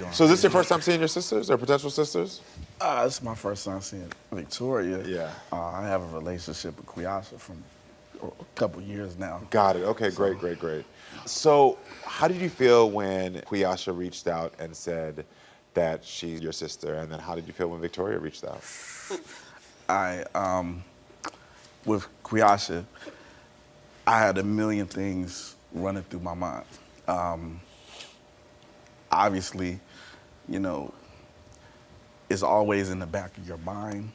doing So is this great. your first time seeing your sisters or potential sisters? This is my first time seeing Victoria. Yeah. I have a relationship with Kuyasha from a couple years now. Got it. Okay, great, great, great. So how did you feel when Kuyasha reached out and said that she's your sister? And then how did you feel when Victoria reached out? With Kuyasha, I had a million things running through my mind. Obviously, you know, it's always in the back of your mind,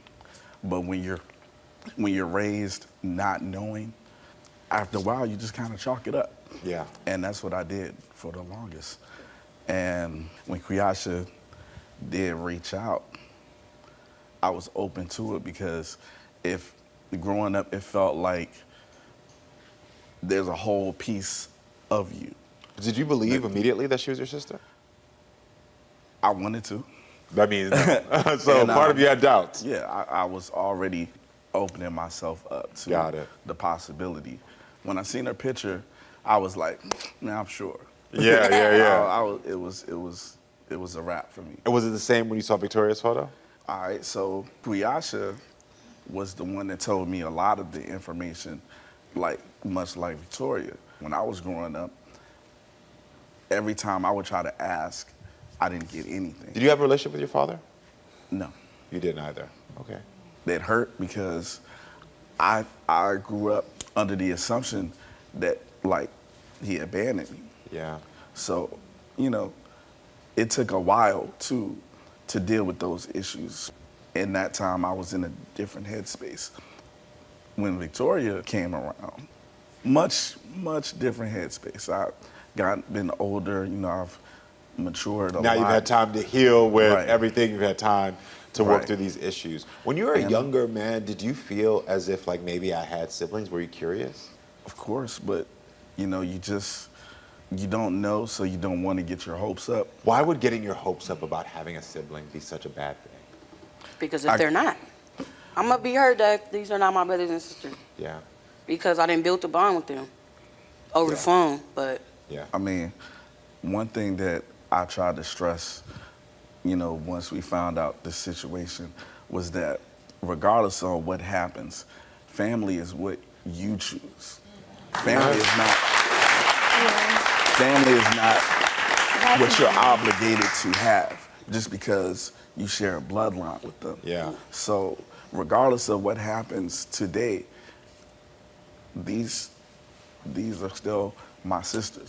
but when you're raised not knowing, after a while you just kind of chalk it up. Yeah. And that's what I did for the longest. And when Kuyasha did reach out, I was open to it because if growing up it felt like there's a whole piece of you. Did you believe immediately that she was your sister? I wanted to. That means no. So And, part of you had doubts. Yeah, I was already opening myself up Got to it. the possibility. When I seen her picture, I was like, man, I'm sure. Yeah, yeah, yeah. It was a wrap for me. And was it the same when you saw Victoria's photo? All right, so Kuyasha was the one that told me a lot of the information, like much like Victoria. When I was growing up, every time I would try to ask, I didn't get anything. Did you have a relationship with your father? No. You didn't either. Okay. It hurt because I grew up under the assumption that like he abandoned me. Yeah. So, you know, it took a while to deal with those issues. In that time, I was in a different headspace. When Victoria came around, much different headspace. Been older, you know, I've matured a lot. Now you've had time to heal with Right. everything. You've had time to work Right. through these issues. When you were a younger man, did you feel as if like maybe I had siblings? Were you curious? Of course, but you know, you don't know, so you don't want to get your hopes up. Why would getting your hopes up about having a sibling be such a bad thing? Because if they're not, I'm gonna be hurt that these are not my brothers and sisters. Yeah. Because I didn't build a bond with them over the phone. But Yeah. I mean, one thing that I tried to stress, you know, once we found out the situation, was that regardless of what happens, family is what you choose. Family is not. Family is not what you're obligated to have just because you share a bloodline with them. Yeah. So regardless of what happens today, these are still my sisters.